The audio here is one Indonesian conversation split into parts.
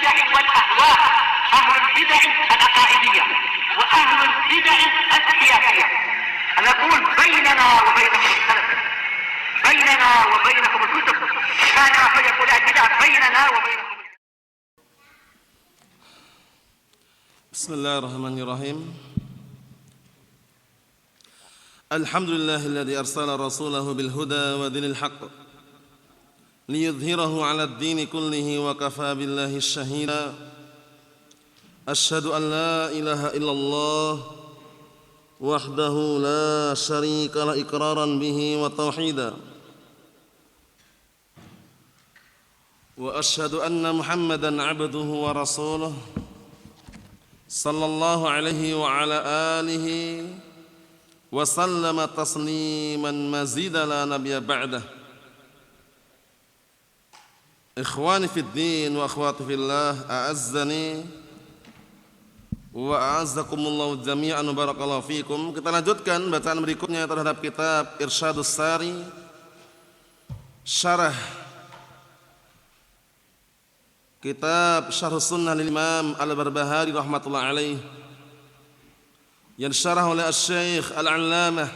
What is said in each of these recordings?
البدع والأهواء، أهل البدع العقائدية وأهل البدع السياسية. نقول بيننا وبينكم السلف، بيننا وبينكم الكتب، كان فيقول البدع بيننا وبينكم. بسم الله الرحمن الرحيم. الحمد لله الذي أرسل رسوله بالهدى ودين الحق ليظهره على الدين كله وكفى بالله الشهيدا. أشهد أن لا إله إلا الله وحده لا شريك له إقرارا به وتوحيدا، وأشهد أن محمدا عبده ورسوله صلى الله عليه وعلى آله وسلم تسليما مزيدا لا نبي بعده. Ikhwani fid din wa akhwati fillah, a'azzani wa a'azzakumullahu jami'an wa barakallahu fikum. Kita lanjutkan bacaan berikutnya terhadap kitab Irsyadus Sari, syarah kitab Syarh Sunnah lil Imam Al-Barbahari rahmatullah alaih, yang disyarah oleh Asy-Syaikh Al-Allamah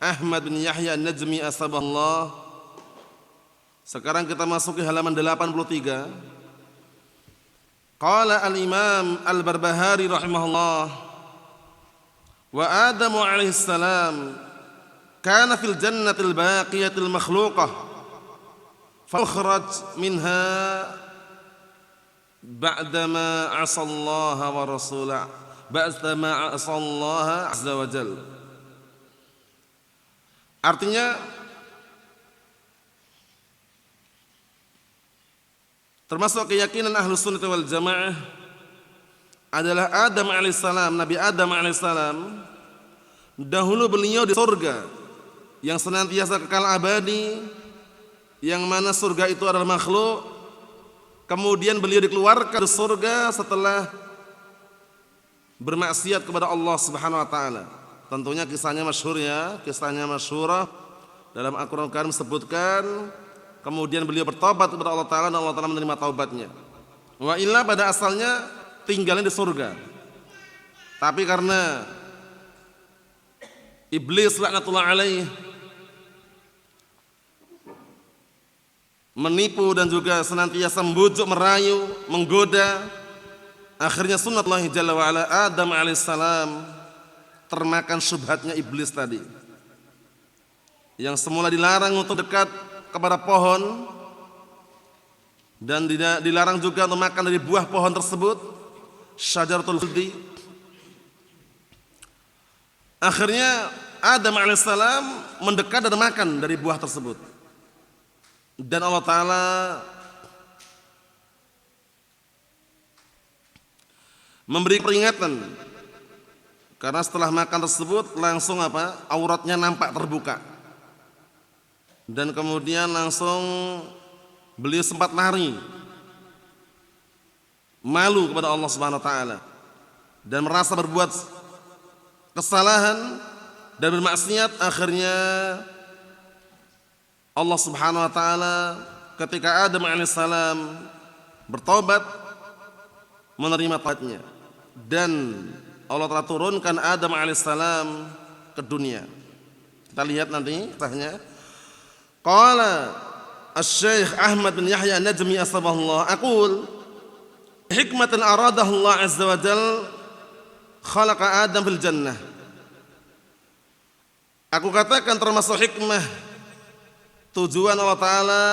Ahmad bin Yahya An-Najmi asbahullah. Sekarang kita masuki halaman 83. Qala al-Imam Al-Barbahari rahimahullah, wa Adamu alaihi salam kana fil jannatil baqiyatil makhluqah fa ukhraj minha ba'dama 'asallaha wa rasulahu ba'dama 'asallaha azza wa jalla. Artinya termasuk keyakinan Ahlus Sunnah wal Jamaah adalah Adam alaihissalam, Nabi Adam alaihissalam, dahulu beliau di surga yang senantiasa kekal abadi, yang mana surga itu adalah makhluk. Kemudian beliau dikeluarkan dari surga setelah bermaksiat kepada Allah Subhanahu wa taala. Tentunya kisahnya masyhur ya, kisahnya masyhurah dalam Al-Qur'an Karim disebutkan. Kemudian beliau bertobat kepada Allah Ta'ala dan Allah Ta'ala menerima taubatnya. Wa illa pada asalnya tinggalnya di surga. Tapi karena iblis laknatullah alaih menipu dan juga senantiasa membujuk, merayu, menggoda, akhirnya sunnatullah jalla wa ala Adam alaihissalam termakan syubhatnya iblis tadi, yang semula dilarang untuk dekat kepada pohon dan dilarang juga untuk makan dari buah pohon tersebut, syajaratul khuldi. Akhirnya Adam alaihissalam mendekat dan makan dari buah tersebut, dan Allah Ta'ala memberi peringatan karena setelah makan tersebut langsung auratnya nampak terbuka. Dan kemudian langsung beliau sempat lari, malu kepada Allah Subhanahu wa taala dan merasa berbuat kesalahan dan bermaksiat. Akhirnya Allah Subhanahu wa taala ketika Adam alaihissalam bertobat menerima taubatnya, dan Allah telah turunkan Adam alaihissalam ke dunia. Kita lihat nanti kisahnya. Qala Asy-Syaikh Ahmad bin Yahya An-Najmi asbahullah, aqul hikmatan aradahu Allah azza wa jalla khalaqa Adam fil jannah. Aku katakan termasuk hikmah tujuan Allah Ta'ala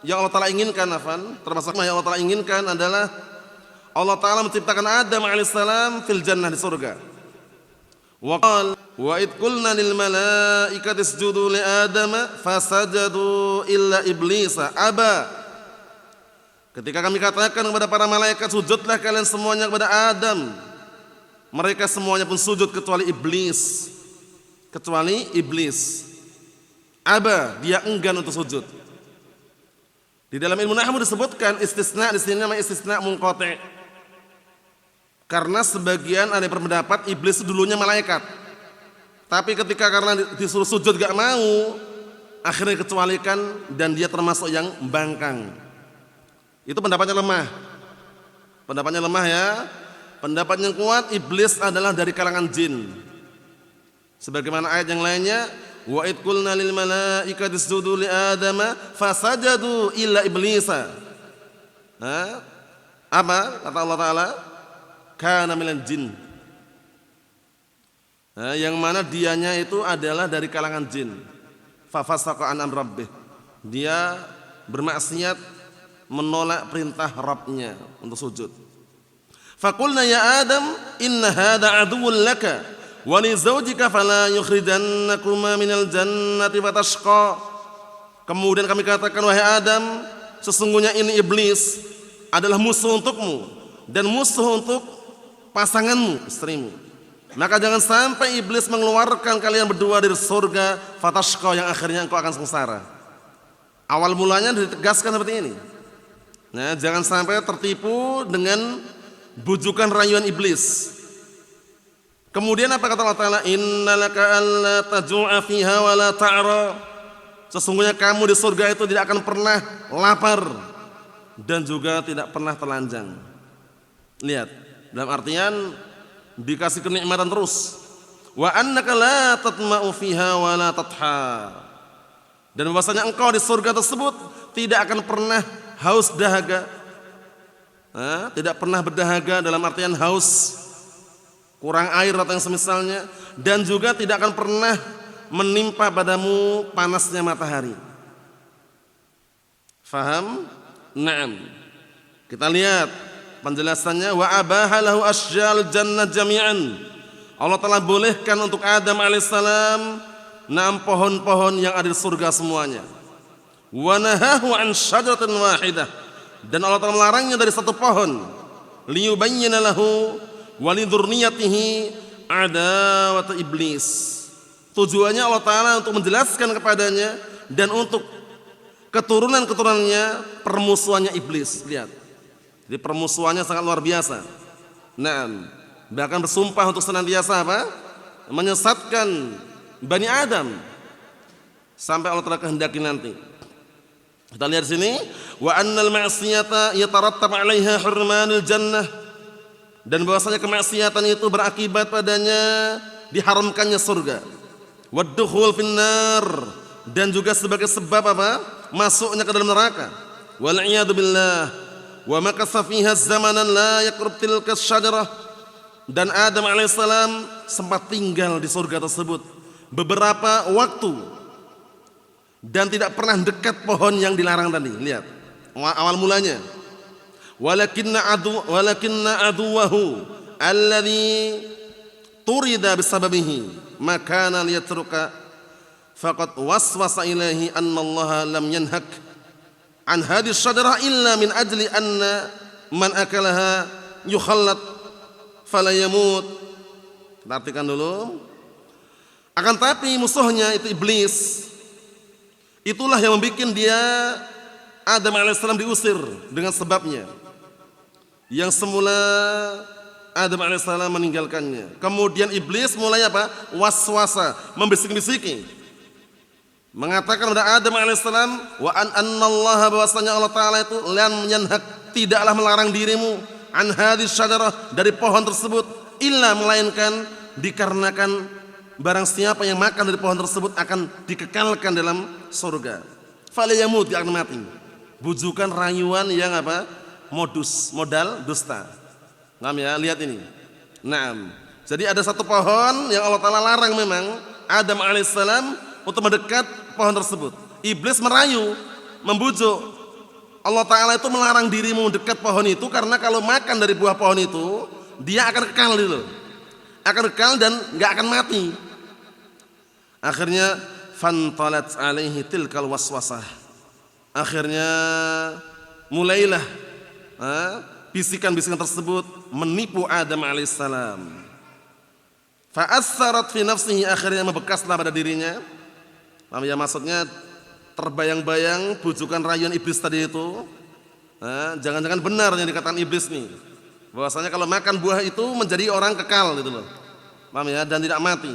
yang Allah Ta'ala inginkan, termasuk yang Allah Ta'ala inginkan adalah Allah Ta'ala menciptakan Adam alaihissalam fil jannah, di surga. Wa qala wa id qulna lil malaikati isjudu li adama fasajadu illa iblisa aba. Ketika kami katakan kepada para malaikat, sujudlah kalian semuanya kepada Adam, mereka semuanya pun sujud kecuali iblis. Kecuali iblis. Aba, dia enggan untuk sujud. Di dalam ilmu nahwu disebutkan istisna di sini namanya istisna munqati'. Karena sebagian ada berpendapat iblis dulunya malaikat, tapi ketika karena disuruh sujud gak mau, akhirnya kecualikan dan dia termasuk yang bangkang. Itu pendapatnya lemah. Pendapatnya lemah ya. Pendapat yang kuat, iblis adalah dari kalangan jin. Sebagaimana ayat yang lainnya, wa id qulna lil malaikati isjudu li adama fasajadu illa iblisa. Apa kata Allah Ta'ala? Kana minal jin. Yang mana dianya itu adalah dari kalangan jin. Fa fasaqa an amri rabbih. Dia bermaksiat, menolak perintah Rabbnya untuk sujud. Faqulna ya Adam inna hadha aduwwun laka wa li zawjika fala yukhrijannakuma minal jannati fatashqa. Kemudian kami katakan, wahai Adam, sesungguhnya ini iblis adalah musuh untukmu dan musuh untuk pasanganmu, istrimu. Maka jangan sampai iblis mengeluarkan kalian berdua dari surga, fatashqa, yang akhirnya engkau akan sengsara. Awal mulanya ditegaskan seperti ini. Nah, jangan sampai tertipu dengan bujukan rayuan iblis. Kemudian apa kata Allah Ta'ala? Innalaka alla tajua fiha wa la ta'ra. Sesungguhnya kamu di surga itu tidak akan pernah lapar dan juga tidak pernah telanjang. Lihat, dalam artian dikasih kenikmatan terus. Wa annaka la tatma'u fiha wa la tatha. Dan bahwasanya engkau di surga tersebut tidak akan pernah haus dahaga. Tidak pernah berdahaga dalam artian haus, kurang air atau yang semisalnya, dan juga tidak akan pernah menimpa padamu panasnya matahari. Faham? Naam. Kita lihat penjelasannya, wa abaha lahu asjal jannah jami'an. Allah telah bolehkan untuk Adam alaihissalam 6 pohon-pohon yang ada di surga semuanya. Wa nahahu an syajaratin wahidah. Dan Allah telah melarangnya dari satu pohon. Liyubayyina lahu wa lidhurniyyatihi adawata iblis. Tujuannya Allah Ta'ala untuk menjelaskan kepadanya dan untuk keturunan-keturunannya permusuhannya iblis. Lihat. Jadi permusuhannya sangat luar biasa. Nah, bahkan bersumpah untuk senantiasa apa? Menyesatkan Bani Adam sampai Allah Ta'ala kehendaki nanti. Kita lihat di sini, wa annal ma'siyata yatarattab 'alaiha hurmanul jannah, dan bahwasanya kemaksiatan itu berakibat padanya diharamkannya surga. Waddukhul finnar, dan juga sebagai sebab apa? Masuknya ke dalam neraka. Wal iyadu billah. Wa makasa fiha zamanan la yaqrub tilka syajarah, dan Adam alaihissalam sempat tinggal di surga tersebut beberapa waktu dan tidak pernah dekat pohon yang dilarang tadi. Lihat awal mulanya, walakinna aduwahu alladhi turida bisababihi makana liyatruka faqad waswasa ilaihi anna Allah lam yanhak an hadhihi syajarah illa min ajli anna man akalaha yukhallat fala yamut. Kita artikan dulu. Akan tapi musuhnya itu iblis, itulah yang membuat dia Adam alaihissalam diusir dengan sebabnya. Yang semula Adam alaihissalam meninggalkannya. Kemudian iblis mulai apa? Waswasa, membisik-bisiki, mengatakan kepada Adam alaihissalam, wa annallaha, bahwasanya Allah Ta'ala itu lam yanhak, tidaklah melarang dirimu an hadhihi syajarah, dari pohon tersebut, illa, melainkan dikarenakan barang siapa yang makan dari pohon tersebut akan dikekalkan dalam surga. Falayamut, dia akan mati. Bujukan rayuan yang apa? Modal dusta. Nah, ya, lihat ini. Naam. Jadi ada satu pohon yang Allah Ta'ala larang memang Adam alaihissalam untuk mendekat pohon tersebut. Iblis merayu, membujuk. Allah Ta'ala itu melarang dirimu mendekat pohon itu karena kalau makan dari buah pohon itu dia akan kekal gitu. Akan kekal dan enggak akan mati. Akhirnya fantalat alaihi tilkal waswasah. Akhirnya mulailah bisikan-bisikan tersebut menipu Adam alaihissalam. Fa'assarat fi nafsihi, akhirnya membekaslah pada dirinya. Ya, maksudnya terbayang-bayang bujukan rayuan iblis tadi itu. Jangan-jangan benar yang dikatakan iblis nih, bahwasanya kalau makan buah itu menjadi orang kekal gitu loh. Paham ya? Dan tidak mati.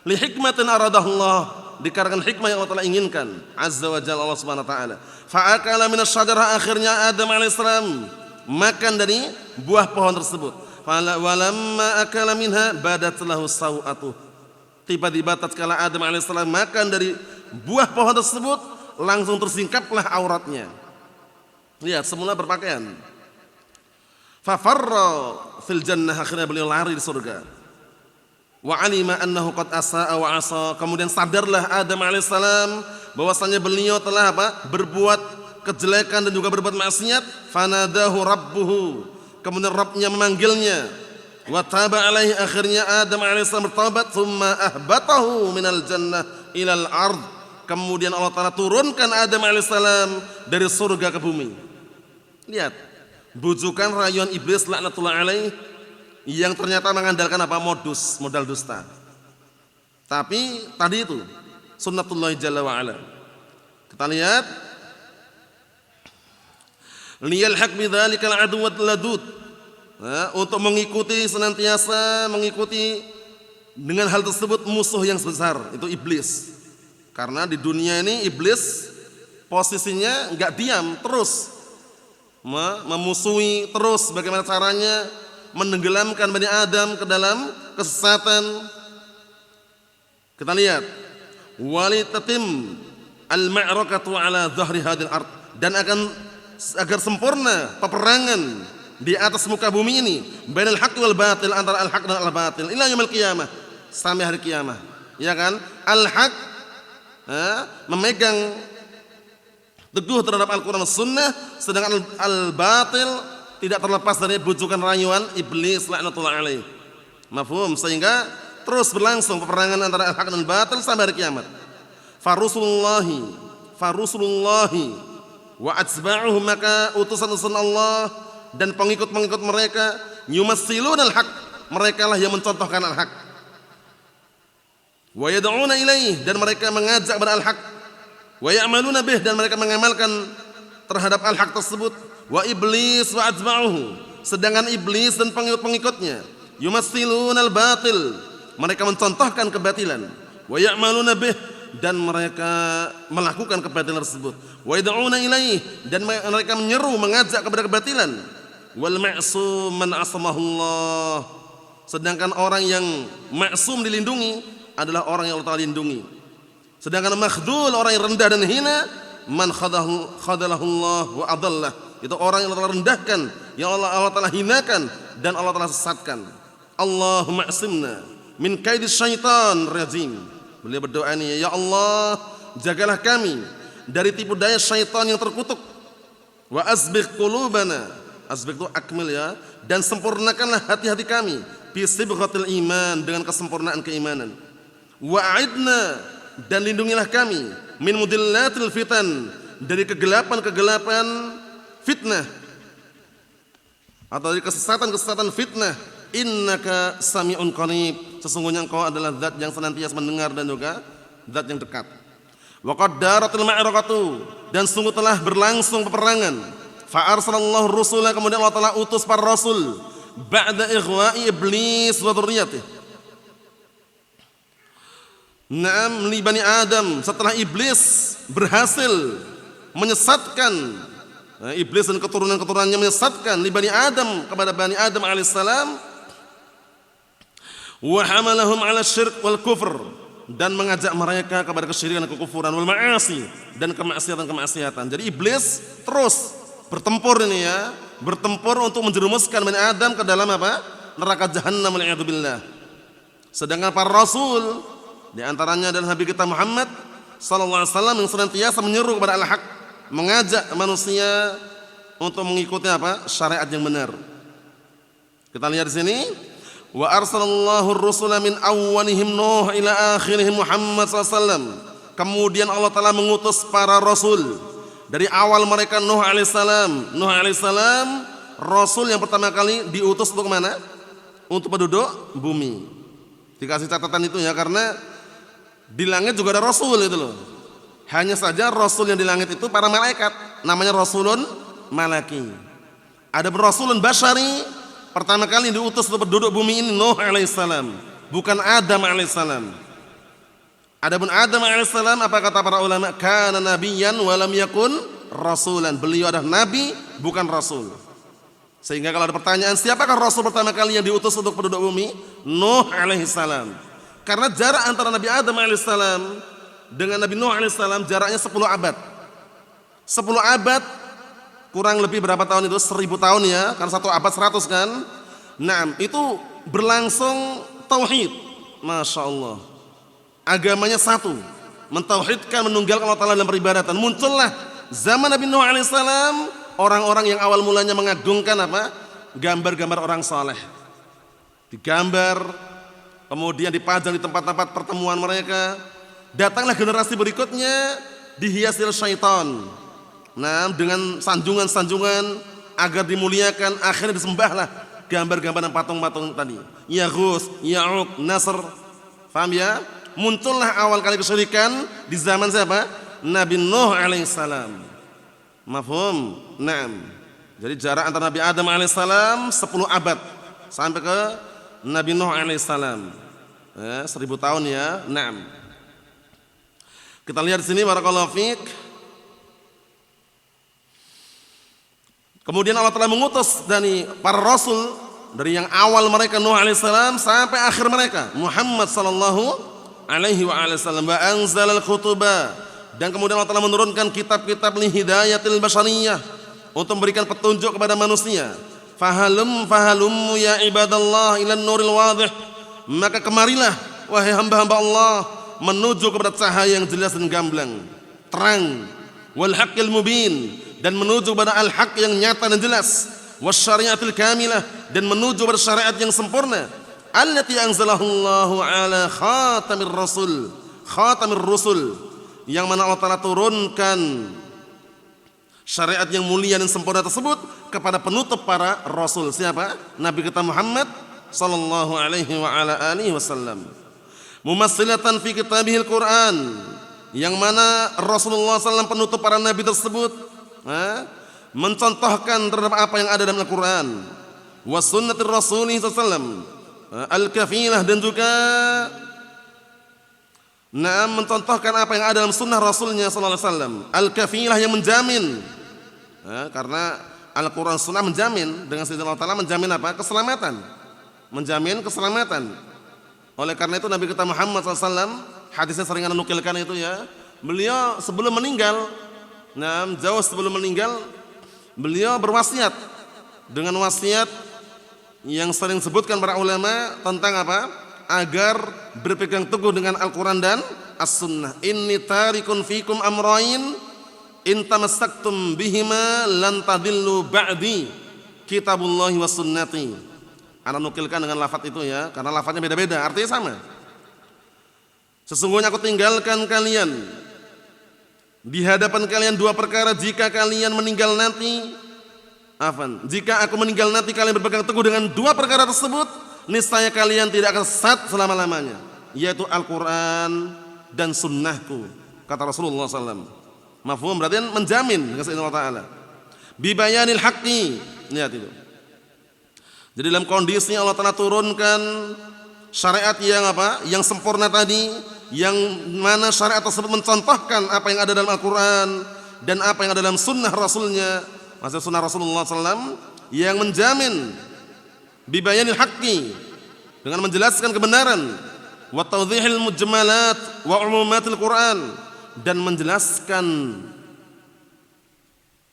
Li hikmatin aradahullah, dikarenakan hikmah yang Allah Ta'ala inginkan. Azza wa Jalla Allah Subhanahu wa taala. Fa'akala minas syajarah, akhirnya Adam alaihissalam makan dari buah pohon tersebut. Walamma akala minha badat lahu sawatuh. Tiba-tiba tatkala Adam alaihissalam makan dari buah pohon tersebut, langsung tersingkaplah auratnya. Lihat, semula berpakaian. Fafarra fil jannah, akhirnya beliau lari di surga. Wa alima annahu qad asaa wa asa, kemudian sadarlah Adam alaihissalam bahwasanya beliau telah berbuat kejelekan dan juga berbuat maksiat. Fanadahu rabbuhu, kemudian Rabbnya memanggilnya. Wa taba alaihi, akhirnya Adam alaihissalam bertaubat. Tsumma ahbatahu minal jannah ilal ard, kemudian Allah Ta'ala turunkan Adam alaihissalam dari surga ke bumi. Lihat, bujukan rayuan iblis laknatullah alaih yang ternyata mengandalkan modal dusta. Tapi tadi itu sunnatullah jalla wa ala. Kita lihat, liyalhaq bidzalikal aduwwat ladud, untuk mengikuti, senantiasa mengikuti dengan hal tersebut musuh yang besar, itu iblis. Karena di dunia ini iblis posisinya enggak diam, terus memusuhi, terus bagaimana caranya menenggelamkan Bani Adam ke dalam kesesatan. Kita lihat, walitatim al-ma'rakatu ala dhahri hadil ard, dan agar sempurna peperangan di atas muka bumi ini, bainal haqq wal batil, antara al-haq dan al-batil, ila yaumil qiyamah, sampai hari kiamat. Ya kan? Al-haq memegang teguh terhadap Al-Quran dan Sunnah, sedangkan al-batil tidak terlepas dari bujukan rayuan iblis laknatullah alaih. Mafhum? Sehingga terus berlangsung peperangan antara al-haq dan al-batil sampai hari kiamat. Farusulullahi wa atsba'uhum, maka utusan-utusan Allah dan pengikut-pengikut mereka, yumassilun al-haq, mereka lah yang mencontohkan al-haq. Wa yad'una ilaih, dan mereka mengajak kepada al-haq. Wa ya'maluna bih, dan mereka mengamalkan terhadap al-haq tersebut. Wa iblis wa atsba'uhu, sedangkan iblis dan pengikut-pengikutnya, yumassilun al-batil, mereka mencontohkan kebatilan. Wa ya'maluna bih, dan mereka melakukan kebatilan tersebut. Wa yad'una ilaih, dan mereka menyeru, mengajak kepada kebatilan. Wal ma'sum man asamahullah, sedangkan orang yang maksum dilindungi adalah orang yang Allah Ta'ala lindungi. Sedangkan makhdul, orang yang rendah dan hina, man khadalahullah wa adallah, itu orang yang Allah Ta'ala rendahkan, yang Allah Ta'ala hinakan dan Allah Ta'ala sesatkan. Allahumma asimna min kaidis syaitan rajim. Beliau berdoa ini, ya Allah, jagalah kami dari tipu daya syaitan yang terkutuk. Wa azbigh qulubana, azbigh itu akmil ya, dan sempurnakanlah hati-hati kami bi sibghatil iman, dengan kesempurnaan keimanan. Wa a'idna, dan lindungilah kami min mudillatil fitan, dari kegelapan-kegelapan fitnah, atau dari kesesatan-kesesatan fitnah. Innaka sami'un qarib, sesungguhnya engkau adalah zat yang senantiasa mendengar dan juga zat yang dekat. Wa qad daratil ma'rakatu, dan sungguh telah berlangsung peperangan. Fa arsalallahu rusula, kemudian Allah Ta'ala utus para rasul. Ba'da ighwa'i iblis wa dzurriyyatihi, na'am, li Bani Adam, setelah iblis berhasil menyesatkan, iblis dan keturunan-keturunannya menyesatkan li Bani Adam, kepada Bani Adam alaihissalam. Wa hamalahum ala syirk wal kufr, dan mengajak mereka kepada kesyirikan dan kekufuran, wal ma'asi, dan kemaksiatan-kemaksiatan. Jadi iblis terus bertempur ini ya, bertempur untuk menjerumuskan Bani Adam ke dalam neraka jahannam wal'iyadzubillah. Sedangkan para rasul, di antaranya adalah Nabi kita Muhammad sallallahu alaihi wasallam, yang senantiasa menyeru kepada al-haq, mengajak manusia untuk mengikuti syariat yang benar. Kita lihat di sini, wa arsalallahu ar-rusula min awwalihim Nuh ila akhirihim Muhammad sallallahu alaihi wasallam. Kemudian Allah Ta'ala mengutus para rasul, dari awal mereka Nuh alaihissalam. Nuh alaihissalam rasul yang pertama kali diutus untuk mana? Untuk penduduk bumi. Dikasih catatan itu ya, karena di langit juga ada rasul itu loh. Hanya saja rasul yang di langit itu para malaikat, namanya rasulun malaki. Ada rasulun basyari, pertama kali yang diutus untuk penduduk bumi ini Nuh alaihissalam, bukan Adam alaihissalam. Adapun Adam alaihissalam, apa kata para ulama? Kana nabiyyan wa lam yakun rasulan. Beliau adalah nabi, bukan rasul. Sehingga kalau ada pertanyaan, siapakah rasul pertama kali yang diutus untuk penduduk bumi? Nuh alaihissalam. Karena jarak antara Nabi Adam alaihissalam dengan Nabi Nuh alaihissalam jaraknya 10 abad. 10 abad kurang lebih berapa tahun itu? 1000 tahun ya, kan 1 abad 100 kan? Nah, itu berlangsung tauhid. Masya Allah. Agamanya satu, mentauhidkan, menunggalkan Allah Ta'ala dalam peribadatan. Muncullah zaman Nabi Nuh alaihissalam orang-orang yang awal mulanya mengagungkan apa? Gambar-gambar orang saleh. Digambar, kemudian dipajang di tempat-tempat pertemuan mereka. Datanglah generasi berikutnya dihiasi oleh syaitan. Nah, dengan sanjungan-sanjungan agar dimuliakan, akhirnya disembahlah gambar-gambar dan patung-patung tadi. Yaghus, Ya'uq, Nasr. Paham ya? Muncullah awal kali kesyirikan di zaman siapa? Nabi Nuh alaihissalam. Mafhum? Naam. Jadi jarak antara Nabi Adam alaihissalam 10 abad sampai ke Nabi Nuh alaihissalam. 1000 tahun ya. Naam. Kita lihat di sini barakallahu fiik. Kemudian Allah telah mengutus dari para rasul, dari yang awal mereka Nuh alaihissalam sampai akhir mereka Muhammad sallallahu alaihi wa wasallam, wa anzalal khutuba, dan kemudian Allah telah menurunkan kitab-kitab li hidayatil basyariyah untuk memberikan petunjuk kepada manusia. Fahalum ya ibadallah ilan nuril wadih, maka kemarilah wahai hamba-hamba Allah menuju kepada cahaya yang jelas dan gamblang, terang, wal haqqil mubin, dan menuju kepada al-haq yang nyata dan jelas, wasyariatil kamilah, dan menuju kepada syariat yang sempurna, allati anzalahullahu ala khatamir rusul, yang mana Allah Ta'ala turunkan syariat yang mulia dan sempurna tersebut kepada penutup para rasul. Siapa? Nabi kita Muhammad sallallahu alaihi wa ala alihi wasallam. Mumassilatan fi kitabihil Quran, yang mana Rasulullah SAW penutup para nabi tersebut mencontohkan terhadap apa yang ada dalam Al-Quran. Wa sunnatir rasulih sallallahu al-kafilah, dan juga mencontohkan apa yang ada dalam sunnah Rasulnya sallallahu alaihi wasallam, al-kafilah, yang menjamin. Karena Al-Quran sunnah menjamin, dengan izin Allah Ta'ala menjamin apa? Keselamatan. Menjamin keselamatan. Oleh karena itu Nabi kita Muhammad SAW, hadisnya sering anda nukilkan itu ya, beliau sebelum meninggal, jauh sebelum meninggal, beliau berwasiat dengan wasiat yang sering disebutkan para ulama tentang apa? Agar berpegang teguh dengan Al-Quran dan As-Sunnah. Inni tarikun fikum amrain in tamassaktum bihima lan tadillu ba'di kitabullahi wa sunnati. Ana nukilkan dengan lafaz itu ya, karena lafaznya beda-beda, artinya sama. Sesungguhnya aku tinggalkan kalian di hadapan kalian 2 perkara, jika kalian meninggal nanti, jika aku meninggal nanti kalian berpegang teguh dengan 2 perkara tersebut, niscaya kalian tidak akan sesat selama-lamanya, yaitu Al-Quran dan sunnahku, kata Rasulullah SAW. Mafhum, berarti menjamin dengan izin Allah Ta'ala. Bibayanil haqqi, lihat itu. Jadi dalam kondisi Allah Ta'ala turunkan syariat yang apa? Yang sempurna tadi, yang mana syariat tersebut mencontohkan apa yang ada dalam Al-Quran dan apa yang ada dalam sunnah Rasulnya, maksudnya sunnah Rasulullah SAW, yang menjamin bibayanil haqqi, dengan menjelaskan kebenaran, wa tawdhihil mujmalat wa umumatil Quran, dan menjelaskan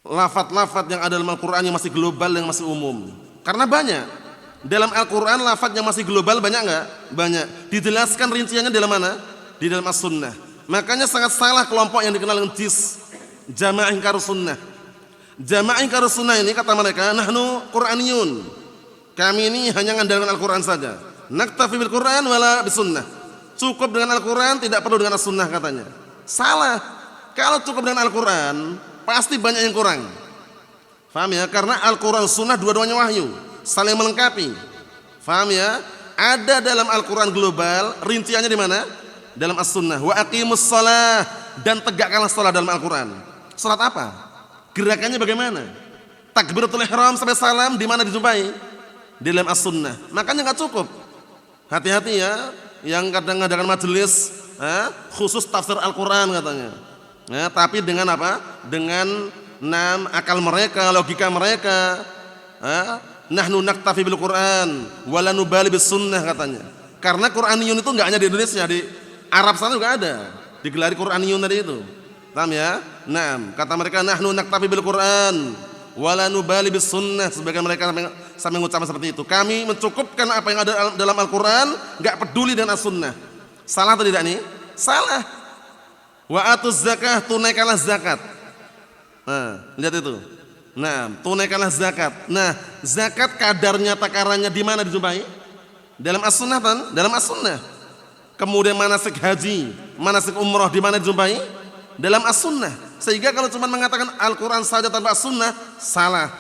lafaz-lafaz yang ada dalam Al-Quran yang masih global, yang masih umum. Karena banyak dalam Al-Quran lafaz yang masih global, banyak enggak? Banyak. Dijelaskan rinciannya dalam mana? Di dalam As-Sunnah. Makanya sangat salah kelompok yang dikenal dengan JIS, Jamaah Ingkar Sunnah. Jamaah Ingkar Sunnah ini kata mereka, nahnu Quraniyun, kami ini hanya mengandalkan Al-Quran saja. Naktafi bil Quran wala bis sunnah. Cukup dengan Al-Quran, tidak perlu dengan As-Sunnah katanya. Salah. Kalau cukup dengan Al-Quran, pasti banyak yang kurang. Faham ya? Karena Al-Quran Sunnah dua-duanya wahyu, saling melengkapi. Faham ya? Ada dalam Al-Quran global, rinciannya di mana? Dalam As-Sunnah. Wa aqimus shalah, dan tegakkanlah salat dalam Al-Quran. Salat apa? Gerakannya bagaimana? Takbiratul ihram sampai salam di mana dijumpai? Di dalam As-Sunnah. Makanya enggak cukup. Hati-hati ya, yang kadang ngadakan majelis khusus tafsir Al-Qur'an katanya. Tapi dengan apa? Dengan akal mereka, logika mereka. Nahnu naktafi bil Qur'an wa la nubali bis sunnah katanya. Karena Qur'aniyun itu enggak hanya di Indonesia, di Arab sana juga ada. Digelari Qur'aniyun tadi itu. Paham ya? Kata mereka nahnu naktafi bil Qur'an wala nubali bis sunnah, sebagian mereka sampai mengucapkan seperti itu. Kami mencukupkan apa yang ada dalam Al-Qur'an, enggak peduli dengan as-sunnah. Salah atau tidak nih? Salah. Wa atuz zakah, tunaikanlah zakat. Lihat itu. Tunaikanlah zakat. Zakat kadarnya takarannya di mana dijumpai? Dalam as-sunnah kan? Dalam as-sunnah. Kemudian manasik haji, manasik umrah di mana dijumpai? Dalam as-sunnah. Sehingga kalau cuma mengatakan Al-Quran saja tanpa as-sunnah, salah.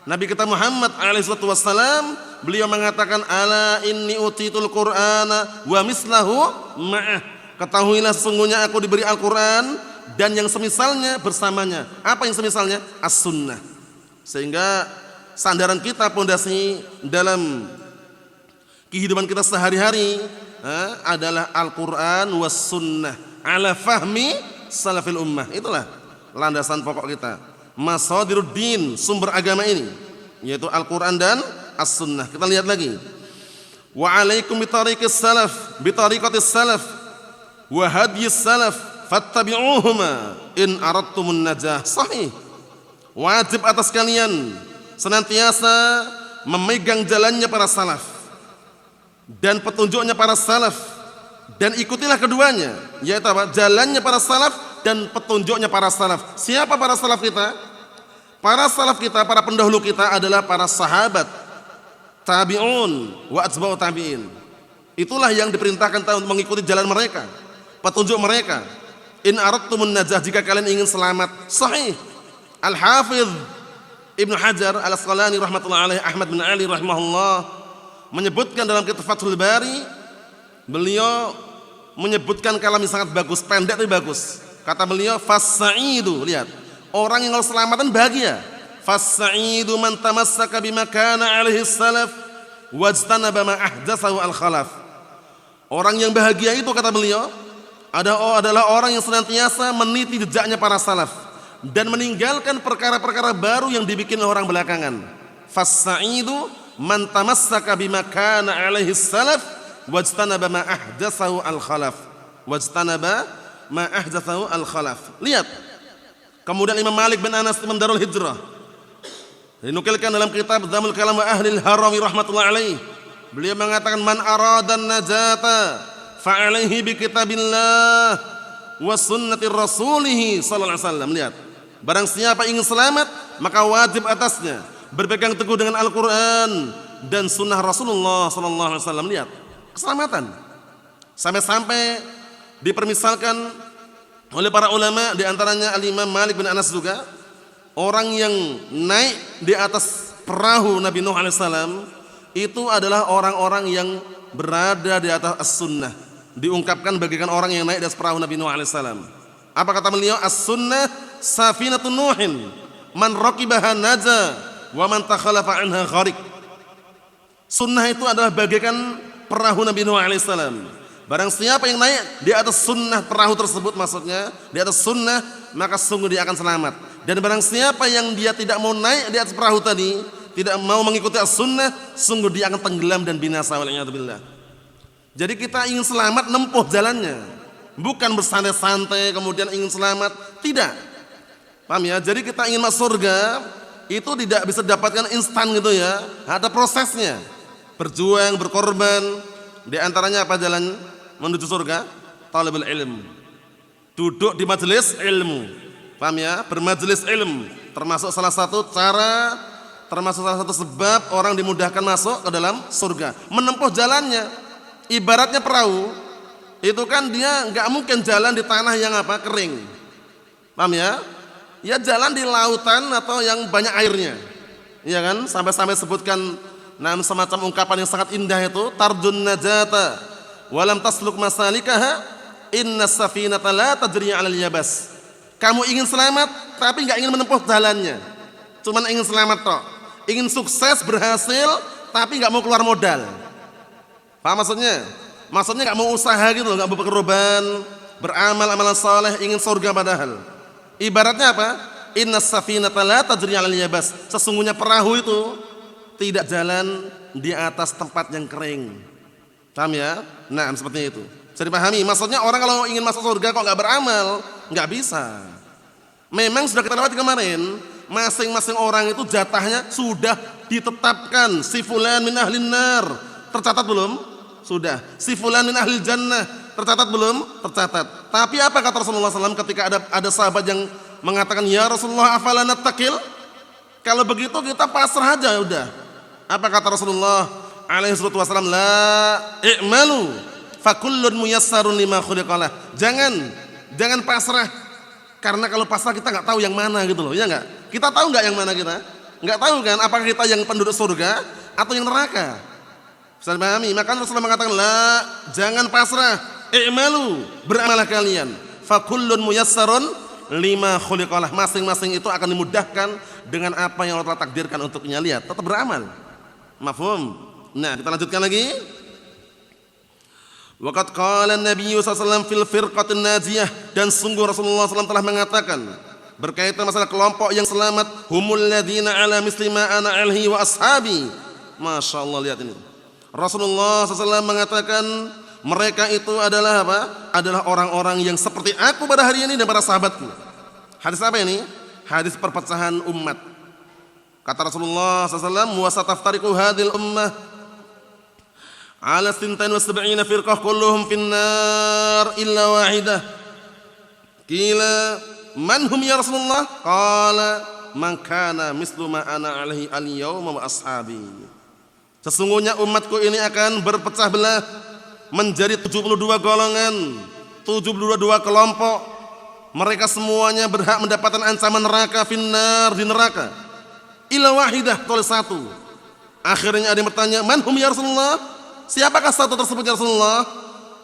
Nabi kita Muhammad alaihissalam, beliau mengatakan ala inni utitul qur'ana wa mislahu ma'ah. Ketahuilah sesungguhnya aku diberi Al-Quran dan yang semisalnya bersamanya. Apa yang semisalnya? As-sunnah. Sehingga sandaran kita, pondasi dalam kehidupan kita sehari-hari adalah Al-Quran was sunnah ala fahmi salafil ummah. Itulah landasan pokok kita. Masadiruddin, sumber agama ini, yaitu Al-Quran dan As-Sunnah. Kita lihat lagi. Wa alaikum bitariqis salaf, bitariqatis salaf wa hadyis salaf fattabi'uhuma in aradtumun najah. Sahih. Wajib atas kalian senantiasa memegang jalannya para salaf dan petunjuknya para salaf, dan ikutilah keduanya, yaitu apa? Jalannya para salaf dan petunjuknya para salaf. Siapa para salaf kita? Para salaf kita, para pendahulu kita adalah para sahabat, tabi'un wa atba'u tabi'in. Itulah yang diperintahkan kita untuk mengikuti jalan mereka, petunjuk mereka. In aradtumun najah, jika kalian ingin selamat. Sahih. Al-Hafidh Ibnu Hajar Al-Asqalani rahmatullahi alaihi, Ahmad bin Ali rahimahullah, menyebutkan dalam kitab Fathul Bari, beliau menyebutkan kalam yang sangat bagus, pendek tapi bagus. Kata beliau, fas-sa'idu, lihat, orang yang kalau selamatan bahagia. Fas-sa'idu man tamassaka bima kana alaihi salaf wajtanaba ma ahdatsahu al-khalaf. Orang yang bahagia itu, kata beliau, adalah orang yang senantiasa meniti jejaknya para salaf dan meninggalkan perkara-perkara baru yang dibikin oleh orang belakangan. Fas-sa'idu man tamassaka bima kana alaihi salaf wajtanaba ma ahdatsahu al-khalaf. Wajtanaba ma ahdatsahu al-khalaf. Lihat. Kemudian Imam Malik bin Anas, Imam Darul Hijrah, dinukilkan dalam kitab Dzamul Kalam wa Ahlil Harawi rahmatullahi alaihi, beliau mengatakan man aradan najata fa alaihi bi kitabillah wa sunnatir rasulih sallallahu alaihi wasallam. Lihat. Barang siapa ingin selamat, maka wajib atasnya berpegang teguh dengan Al-Quran dan sunnah Rasulullah sallallahu alaihi wasallam. Lihat, keselamatan. Sampai-sampai dipermisalkan oleh para ulama, di antaranya Al-Imam Malik bin Anas juga, orang yang naik di atas perahu Nabi Nuh alaihissalam itu adalah orang-orang yang berada di atas as-sunnah. Diungkapkan bagikan orang yang naik di atas perahu Nabi Nuh alaihissalam. Apa kata beliau? As-sunnah safinatun Nuhin, man raqibaha naja wa man takhalafa anha gharik. Sunnah itu adalah bagaikan perahu Nabi Nuh alaihissalam. Barang siapa yang naik di atas sunnah perahu tersebut, maksudnya di atas sunnah, maka sungguh dia akan selamat. Dan barang siapa yang dia tidak mau naik di atas perahu tadi, tidak mau mengikuti as-sunnah, sungguh dia akan tenggelam dan binasa wal'iyadzubillah. Jadi kita ingin selamat, nempuh jalannya, bukan bersantai-santai kemudian ingin selamat, tidak. Paham ya? Jadi kita ingin masuk surga itu tidak bisa dapatkan instan gitu ya, ada prosesnya. Berjuang, berkorban. Di antaranya apa jalan menuju surga? Talabul ilm, duduk di majelis ilmu. Paham ya? Bermajelis ilmu termasuk salah satu cara, termasuk salah satu sebab orang dimudahkan masuk ke dalam surga. Menempuh jalannya, ibaratnya perahu itu kan dia nggak mungkin jalan di tanah yang apa, kering. Paham ya? Ya jalan di lautan atau yang banyak airnya, iya kan? Sampai-sampai sebutkan semacam ungkapan yang sangat indah itu, tarjun najata walam tasluk masalikaha inna safinata la tajri 'alal yabas. Kamu ingin selamat tapi enggak ingin menempuh jalannya, cuman ingin selamat toh, ingin sukses berhasil tapi enggak mau keluar modal. Paham maksudnya? Maksudnya nggak mau usaha gitu loh, nggak mau berkorban, beramal amalan saleh, ingin surga padahal. Ibaratnya apa? Innas safinata la tajri 'alal yabas. Sesungguhnya perahu itu tidak jalan di atas tempat yang kering. Paham ya? Nah, seperti itu. Bisa dipahami? Maksudnya orang kalau ingin masuk surga kok nggak beramal, nggak bisa. Memang sudah kita lewati kemarin, masing-masing orang itu jatahnya sudah ditetapkan. Si fulan min ahlin nar, tercatat belum? Sudah. Si fulan min ahlil jannah, tercatat belum? Tercatat. Tapi apa kata Rasulullah SAW ketika ada sahabat yang mengatakan, ya Rasulullah afala nattaqil? Kalau begitu kita pasrah aja udah. Apa kata Rasulullah alaihi wasallam? La i'malu fakullun muyassarun lima khuliqalah. Jangan pasrah. Karena kalau pasrah kita nggak tahu yang mana gitu loh, ya nggak? Kita tahu nggak yang mana kita? Nggak tahu kan? Apakah kita yang penduduk surga atau yang neraka? Bisa dipahami? Maka Rasulullah mengatakan, la, jangan pasrah. I'malu, beramalah kalian. Fakullun muyassarun lima khuliqalah. Masing-masing itu akan dimudahkan dengan apa yang Allah telah takdirkan untuknya. Lihat, tetap beramal. Mafhum? Nah, kita lanjutkan lagi. Waqad qala an-nabiy sallallahu alaihi wasallam fil firqatin najiyah, dan sungguh Rasulullah SAW telah mengatakan berkaitan masalah kelompok yang selamat, humul ladzina ala mislima ana alaihi wa ashabi. Masya Allah, lihat ini. Rasulullah SAW mengatakan mereka itu adalah apa? Adalah orang-orang yang seperti aku pada hari ini dan para sahabatku. Hadis apa ini? Hadis perpecahan umat. Kata Rasulullah SAW, wa sataftariqu hadhil ummah ala 72 firqah kulluhum finnar illa wahidah. Qila man hum ya Rasulullah? Qala man kana mislu ma ana alaihi al-yawma wa ashabi. Sesungguhnya umatku ini akan berpecah belah menjadi 72 golongan, 72 kelompok. Mereka semuanya berhak mendapatkan ancaman neraka, finnar, di neraka. Illa wahidah, kecuali satu. Akhirnya ada yang bertanya, man hum ya Rasulullah? Siapakah satu tersebut ya Rasulullah?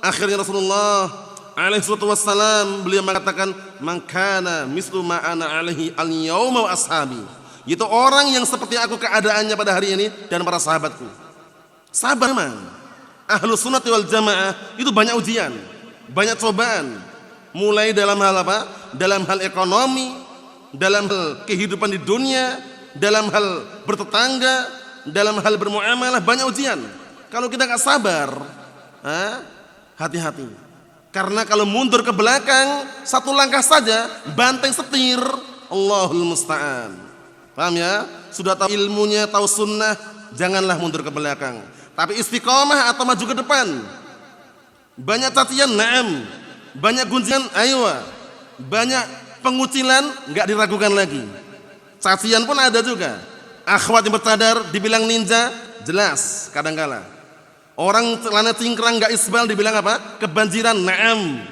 Akhirnya Rasulullah alaihi wassalam beliau mengatakan, man kana mislu ma ana alaihi al-yawma wa ashabi. Itu orang yang seperti aku keadaannya pada hari ini dan para sahabatku. Sabar man. Ahlus sunnah wal jamaah itu banyak ujian, banyak cobaan. Mulai dalam hal apa? Dalam hal ekonomi, dalam hal kehidupan di dunia, dalam hal bertetangga, dalam hal bermuamalah, banyak ujian. Kalau kita nggak sabar, hati-hati. Karena kalau mundur ke belakang satu langkah saja, banteng setir, Allahul musta'an. Paham ya? Sudah tahu ilmunya, tahu sunnah, janganlah mundur ke belakang. Tapi istiqomah atau maju ke depan. Banyak cacian, na'am. Banyak gunjingan, ayo. Banyak pengucilan, nggak diragukan lagi. Cacian pun ada juga. Akhwat yang bercadar dibilang ninja, jelas kadangkala. Orang celana cingkrang nggak isbal dibilang apa? Kebanjiran, na'am.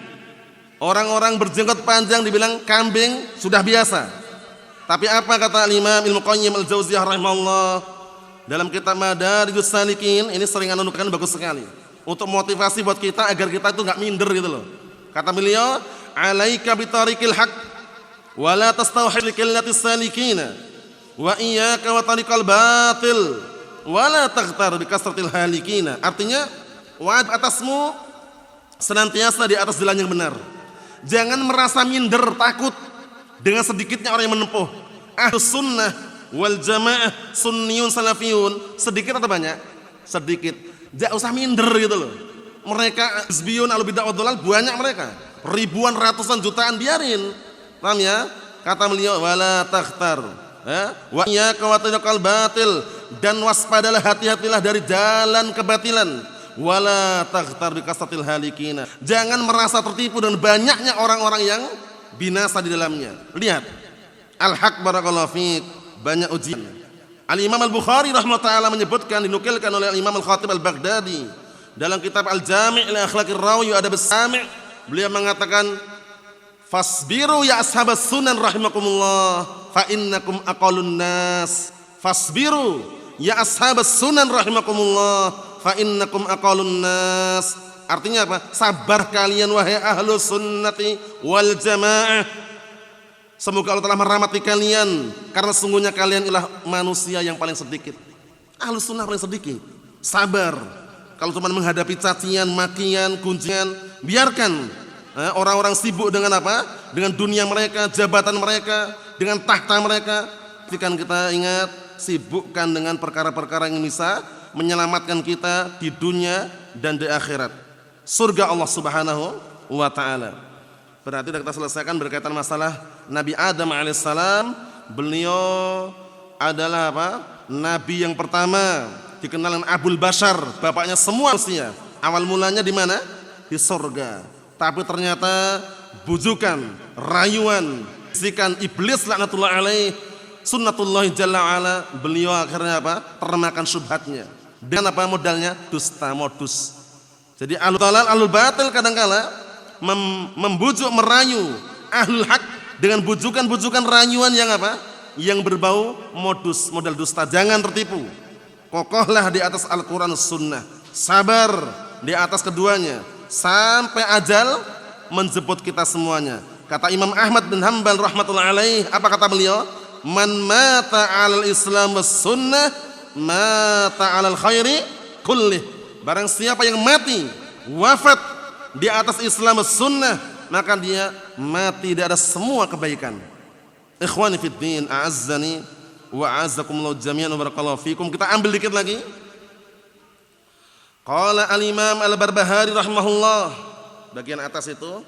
Orang-orang berjenggot panjang dibilang kambing, sudah biasa. Tapi apa kata Imam Ibnu Qayyim al-Jauziyah rahimahullah dalam kitab Madarijus Salikin, ini sering anunukan bagus sekali untuk motivasi buat kita agar kita itu nggak minder gitu loh. Kata beliau, alaika bitariqil haq wa la tastawhid liqillatis salikina wa iyyaka wa tariqal batil wala taghtar bi kasratil halikina. Artinya, wajib atasmu senantiasa di atas jalan yang benar. Jangan merasa minder, takut dengan sedikitnya orang yang menempuh. Ahlus sunnah wal jamaah, sunniyun salafiyun, sedikit atau banyak? Sedikit. Jangan usah minder gitu loh. Mereka hizbiyun al bid'ah wad dhalal, banyak mereka. Ribuan, ratusan, jutaan, biarin. Paham ya? Kata beliau, wala taghtar. Wa iyyaka wa tariqal batil, dan waspadalah, hati-hatilah dari jalan kebatilan. Wala taghtar bi kasratil halikina, jangan merasa tertipu dengan banyaknya orang-orang yang binasa di dalamnya. Lihat al-haq, barakallahu fiik, banyak ujian. Al-Imam Al-Bukhari rahimahullah taala menyebutkan, dinukilkan oleh Imam Al-Khatib Al-Baghdadi dalam kitab Al-Jami' li Akhlaqir Rawi wa Adab As-Sami', beliau mengatakan, fasbiru ya ashabas sunan rahimakumullah fa innakum aqallun nas. Fasbiru ya ashabas sunan rahimakumullah fa innakum aqallun nas. Artinya apa? Sabar kalian wahai ahlus sunnati wal jamaah. Semoga Allah telah merahmati kalian, karena sungguhnya kalian ialah manusia yang paling sedikit. Ahlus sunnah paling sedikit. Sabar. Kalau cuma menghadapi cacian, makian, kuncian, biarkan orang-orang sibuk dengan apa? Dengan dunia mereka, jabatan mereka, dengan tahta mereka. Pastikan kita ingat, sibukkan dengan perkara-perkara yang bisa menyelamatkan kita di dunia dan di akhirat. Surga Allah Subhanahu wa taala. Berarti kita selesaikan berkaitan masalah Nabi Adam alaihissalam. Beliau adalah apa? Nabi yang pertama, dikenal dengan Abul Bashar, bapaknya semua manusia. Awal mulanya di mana? Di surga. Tapi ternyata bujukan, rayuan, bisikan iblis laknatullah alaih, sunnatullah jalla ala, beliau akhirnya apa? Termakan syubhatnya. Dengan apa modalnya? Dusta, modus. Jadi ahlul dalal, ahlul batil kadangkala membujuk, merayu ahlul hak dengan bujukan-bujukan rayuan yang apa? Yang berbau modus, modal dusta. Jangan tertipu. Kokohlah di atas Al-Quran Sunnah. Sabar di atas keduanya sampai ajal menjemput kita semuanya. Kata Imam Ahmad bin Hanbal rahmatullah alaih, apa kata beliau? Man mata 'alal Islam was sunnah mata 'alal khairi kullih. Barang siapa yang mati, wafat di atas Islam was sunnah, maka dia mati di atas semua kebaikan. Ikhwani fid din, a'azzani wa a'azzakumullah jami'an wa barakallahu fikum. Kita ambil dikit lagi. Qala al-Imam Al-Barbahari rahimahullah, bagian atas itu,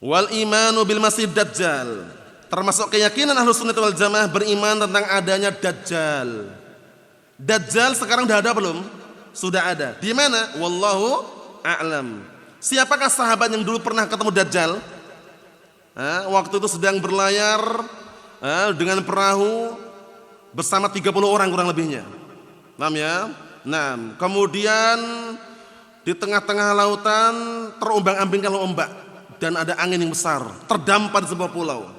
wal imanu bil masih dajjal. Termasuk keyakinan Ahlus Sunnah wal Jamaah beriman tentang adanya Dajjal. Dajjal sekarang sudah ada belum? Sudah ada. Di mana? Wallahu a'lam. Siapakah sahabat yang dulu pernah ketemu Dajjal? Waktu itu sedang berlayar dengan perahu bersama 30 orang kurang lebihnya. Paham ya? Nah, kemudian di tengah-tengah lautan terombang-ambingkan ombak dan ada angin yang besar, terdampar di sebuah pulau.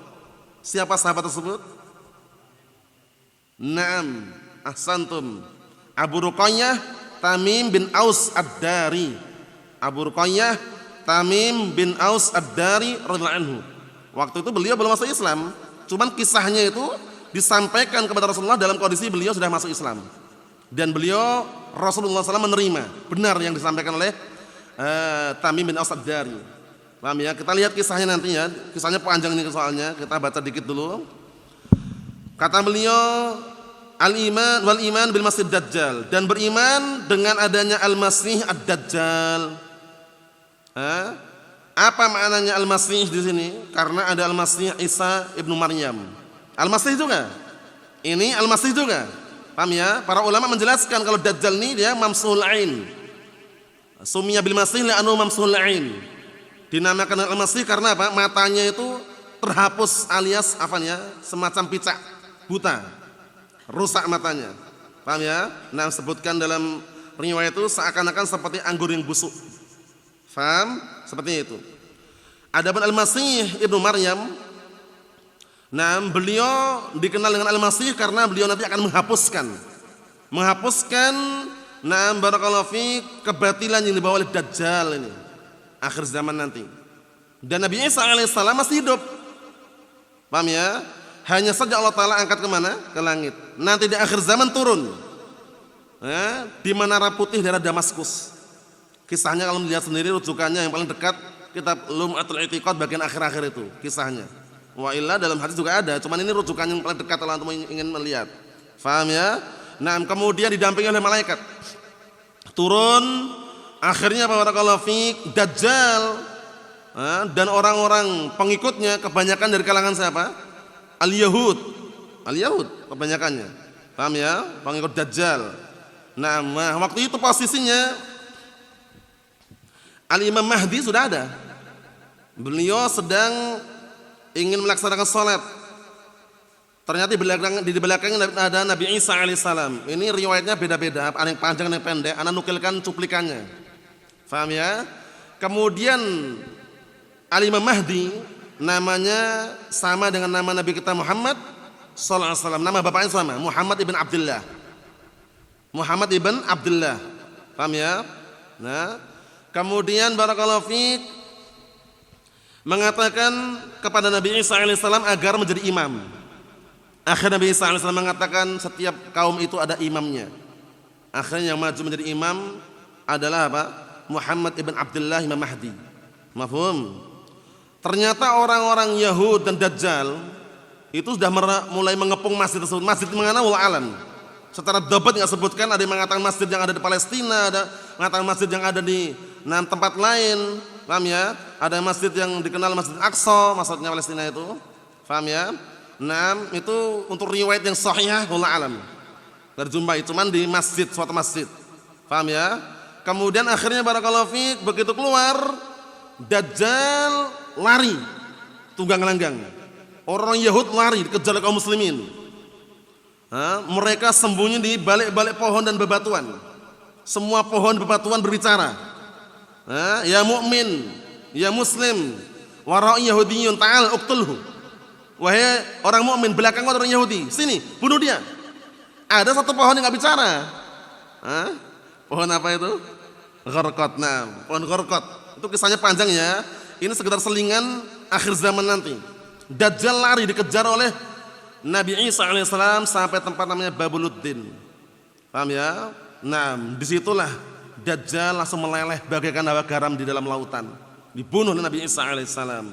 Siapa sahabat tersebut? Naam, ahsantum. Abu Ruqayyah Tamim bin Aus Ad-Dari. Abu Ruqayyah Tamim bin Aus Ad-Dari radhiyallahu anhu. Waktu itu beliau belum masuk Islam, cuman kisahnya itu disampaikan kepada Rasulullah dalam kondisi beliau sudah masuk Islam. Dan beliau Rasulullah SAW menerima benar yang disampaikan oleh Tamim bin Aus Ad-Dari. Paham ya? Kita lihat kisahnya nanti ya. Kisahnya panjang ini soalnya. Kita baca dikit dulu. Kata beliau, al-iman wal iman bil masih dajjal, dan beriman dengan adanya al-masih ad-dajjal. Apa maknanya al-masih di sini? Karena ada al-masih Isa ibnu Maryam. Al-masih juga. Ini al-masih juga. Paham ya? Para ulama menjelaskan kalau dajjal ini dia mamsuhul ain. Sumiyya bil masih li'annahu mamsuhul ain. Dinamakan al-masih karena apa? Matanya itu terhapus alias apa ya? Semacam picak, buta. Rusak matanya. Paham ya? Nah, sebutkan dalam riwayat itu seakan-akan seperti anggur yang busuk. Paham? Seperti itu. Adapun al-masih ibnu Maryam, nah, beliau dikenal dengan al-masih karena beliau nanti akan menghapuskan nah barakallahu fi kebatilan yang dibawa oleh dajjal ini akhir zaman nanti. Dan Nabi Isa alaihissalam masih hidup. Paham ya? Hanya saja Allah Ta'ala angkat kemana? Ke langit. Nanti di akhir zaman turun di Menara Putih daerah Damaskus. Kisahnya kalau melihat sendiri rujukannya yang paling dekat kitab Lum'atul I'tiqad bagian akhir-akhir itu kisahnya. Wa illa dalam hadis juga ada, cuman ini rujukan yang paling dekat kalau antum ingin melihat. Paham ya? Nah, kemudian didampingi oleh malaikat. Turun, akhirnya barakallahu fiik Dajjal dan orang-orang pengikutnya kebanyakan dari kalangan siapa? Al-Yahud kebanyakannya. Paham ya? Pengikut Dajjal. Nah, waktu itu posisinya Al-Imam Mahdi sudah ada. Beliau sedang ingin melaksanakan salat. Ternyata di belakangnya ada Nabi Isa alaihissalam. Ini riwayatnya beda-beda, ada yang panjang, ada yang pendek. Ana nukilkan cuplikannya. Paham ya? Kemudian Al-Imam Mahdi namanya sama dengan nama Nabi kita Muhammad sallallahu alaihi wasallam. Nama bapaknya sama, Muhammad ibn Abdullah. Muhammad ibn Abdullah. Paham ya? Nah, kemudian barakallahu fiik mengatakan kepada Nabi Isa alaihissalam agar menjadi imam. Akhirnya Nabi Isa alaihissalam mengatakan setiap kaum itu ada imamnya. Akhirnya yang maju menjadi imam adalah apa? Muhammad ibn Abdullah Imam Mahdi. Mafhum? Ternyata orang-orang Yahud dan Dajjal itu sudah mulai mengepung masjid tersebut. Masjid mana? Wallahu alam. Secara dapat nggak sebutkan, ada yang mengatakan masjid yang ada di Palestina, ada mengatakan masjid yang ada di tempat lain, paham ya? Ada masjid yang dikenal Masjid Aqsa, maksudnya Palestina itu, paham ya? Itu untuk riwayat yang sahih, wallahu alam. Terjumpai cuman di masjid, suatu masjid, paham ya? Kemudian akhirnya barakallahu fiik, begitu keluar, Dajjal lari, tunggang langgang. Orang Yahud lari dikejar oleh kaum muslimin. Mereka sembunyi di balik-balik pohon dan bebatuan. Semua pohon bebatuan berbicara. Ya mukmin, ya muslim, wara'i yahudiyyun ta'al uqtulhu. Wahai orang mukmin, belakang orang Yahudi, sini bunuh dia. Ada satu pohon yang enggak bicara. Pohon apa itu? Gharqad. Pohon gharqad. Itu kisahnya panjang ya. Ini sekedar selingan akhir zaman nanti. Dajjal lari dikejar oleh Nabi Isa alaihissalam sampai tempat namanya Babuluddin. Paham ya? Disitulah Dajjal langsung meleleh bagaikan hawa garam di dalam lautan. Dibunuh oleh Nabi Isa alaihissalam.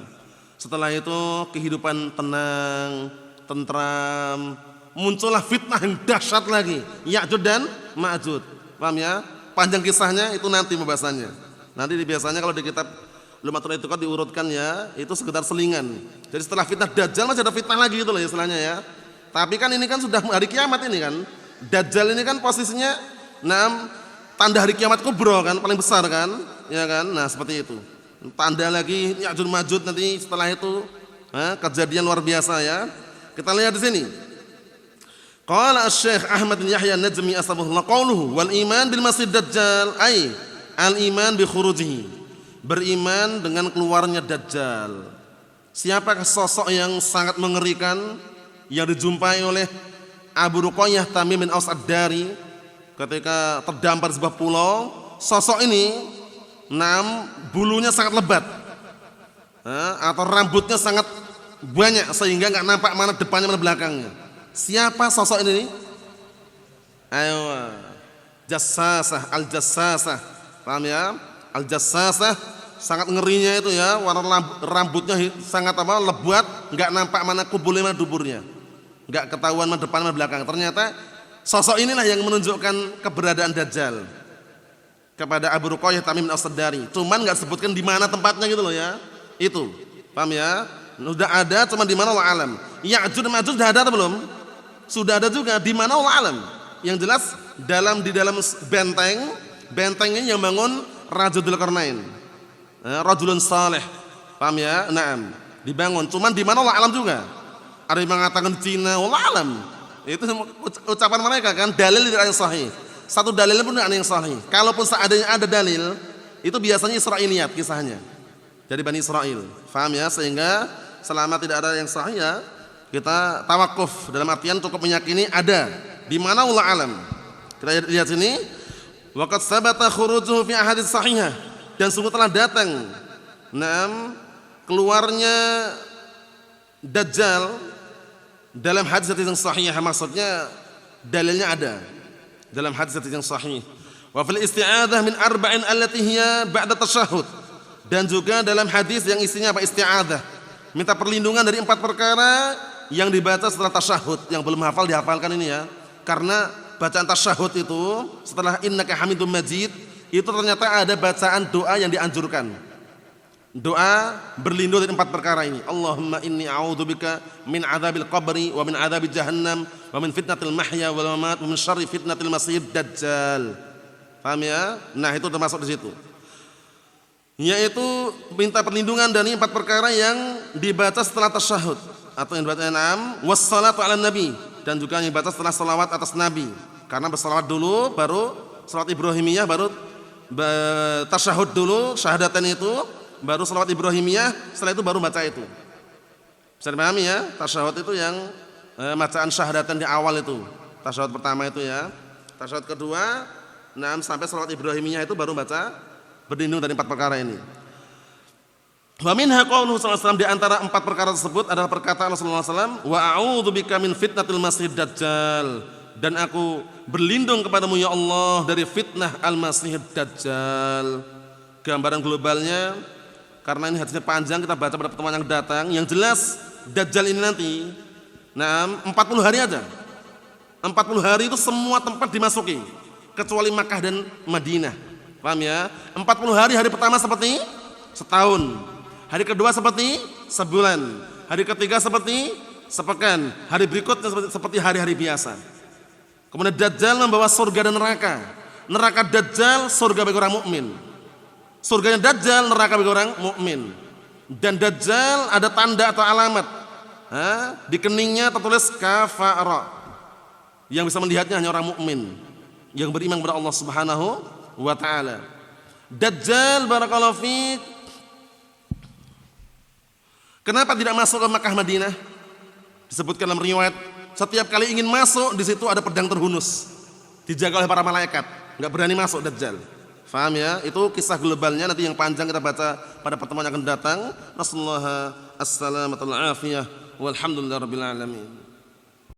Setelah itu kehidupan tenang, tentram. Muncullah fitnah yang dahsyat lagi. Ya'jud dan Ma'jud. Paham ya? Panjang kisahnya itu nanti pembahasannya. Nanti biasanya kalau di kitab Lumatul I'tiqad diurutkan ya, itu sekedar selingan. Jadi setelah fitnah Dajjal masih ada fitnah lagi gitu loh istilahnya ya. Tapi kan ini kan sudah hari kiamat ini kan. Dajjal ini kan posisinya tanda hari kiamat kubro kan, paling besar kan, ya kan. Nah, seperti itu. Tanda lagi Ya'jud Ma'jud nanti setelah itu kejadian luar biasa ya. Kita lihat di sini. Qala Asy-Syaikh Ahmad bin Yahya An-Najmi asbahullah qauluhu wal iman bil masjid Dajjal ay al iman bi khurujihi. Beriman dengan keluarnya Dajjal. Siapakah sosok yang sangat mengerikan yang dijumpai oleh Abu Ruqayyah Tamim bin Aus Ad-Dari ketika terdampar di sebuah pulau? Sosok ini bulunya sangat lebat, atau rambutnya sangat banyak sehingga nggak nampak mana depannya mana belakangnya. Siapa sosok ini? Ayo, Jassasah, Al-Jassasah. Paham ya? Al-Jassasah sangat ngerinya itu ya, warna rambutnya sangat lebat, enggak nampak mana kubulnya mana duburnya. Enggak ketahuan mana depan mana belakang. Ternyata sosok inilah yang menunjukkan keberadaan Dajjal kepada Abu Ruqayyah Tamim bin Aus Ad-Dari. Cuman enggak sebutkan di mana tempatnya gitu loh ya. Itu. Paham ya? Sudah ada cuman di mana Allah alam. Ya'jud dan Ma'jud sudah ada atau belum? Sudah ada juga, di mana Allah alam. Yang jelas di dalam benteng ini yang bangun Rajul Dzulqarnain. Rajulun saleh. Paham ya? Dibangun. Cuman di mana Allah alam juga. Ada yang mengatakan Cina, Allah alam. Itu ucapan mereka kan, dalil tidak yang sahih. Satu dalil pun tidak ada yang sahih. Kalaupun seadanya ada dalil, itu biasanya Israiliyat kisahnya. Jadi Bani Israel. Paham ya? Sehingga selama tidak ada yang sahih ya, kita tawakuf dalam artian cukup meyakini ada. Di mana Allah alam. Kita lihat sini. Waqad sabata khurujuhu fi ahadits sahihah. Dan sungguh telah datang keluarnya Dajjal dalam hadis yang sahih. Maksudnya dalilnya ada dalam hadis yang sahih. Wa fil isti'adzah min arba'in allati hiya ba'da tasyahhud. Dan juga dalam hadis yang isinya apa? Isti'adzah, minta perlindungan dari 4 perkara yang dibaca setelah tasyahud. Yang belum hafal dihafalkan ini ya. Karena bacaan tasyahud itu setelah innaka hamidum majid itu ternyata ada bacaan doa yang dianjurkan. Doa berlindung dari 4 perkara ini. Allahumma inni a'udzubika min adzabil qabri wa min adzabil jahannam wa min fitnatil mahya wal mamat wa min syarri fitnatil masiihid dajjal. Paham ya? Nah, itu termasuk di situ. Yaitu minta perlindungan dari 4 perkara yang dibaca setelah tasyahud atau yang dibaca wassalatu ala nabi, dan juga yang dibaca setelah salawat atas nabi. Karena bersalawat dulu baru salawat Ibrahimiyah, baru tasyahud dulu, syahadatain itu, baru salawat Ibrahimiyah, setelah itu baru baca itu. Bisa dipahami ya? Tasyahud itu yang bacaan syahadatain di awal itu. Tasyahud pertama itu ya. Tasyahud kedua, sampai salawat Ibrahimiyah itu baru baca berlindung dari 4 perkara ini. Wa minha qauluhu sallallahu alaihi wasallam, di antara 4 perkara tersebut adalah perkataan Rasulullah sallallahu alaihi wasallam, wa a'udzubika min fitnatil masiihid dajjal, dan aku berlindung kepadamu ya Allah dari fitnah Al-Masih Dajjal. Gambaran globalnya, karena ini hadisnya panjang, kita baca pada pertemuan yang datang. Yang jelas Dajjal ini nanti 40 hari aja. 40 hari itu semua tempat dimasuki kecuali Makkah dan Madinah. Paham ya? 40 hari, hari pertama seperti setahun, hari kedua seperti sebulan, hari ketiga seperti sepekan, hari berikutnya seperti hari-hari biasa. Kemudian Dajjal membawa surga dan neraka. Neraka Dajjal, surga bagi orang mukmin. Surganya Dajjal, neraka bagi orang mukmin. Dan Dajjal ada tanda atau alamat. Di keningnya tertulis kafara. Yang bisa melihatnya hanya orang mukmin yang beriman kepada Allah Subhanahu wa taala. Dajjal barakallahu fiik. Kenapa tidak masuk ke Makkah Madinah? Disebutkan dalam riwayat, setiap kali ingin masuk di situ ada pedang terhunus, dijaga oleh para malaikat, enggak berani masuk Dajjal. Faham ya? Itu kisah globalnya, nanti yang panjang kita baca pada pertemuan yang akan datang. Nasallahu as-salamata wal afiyah walhamdulillahirabbil alamin.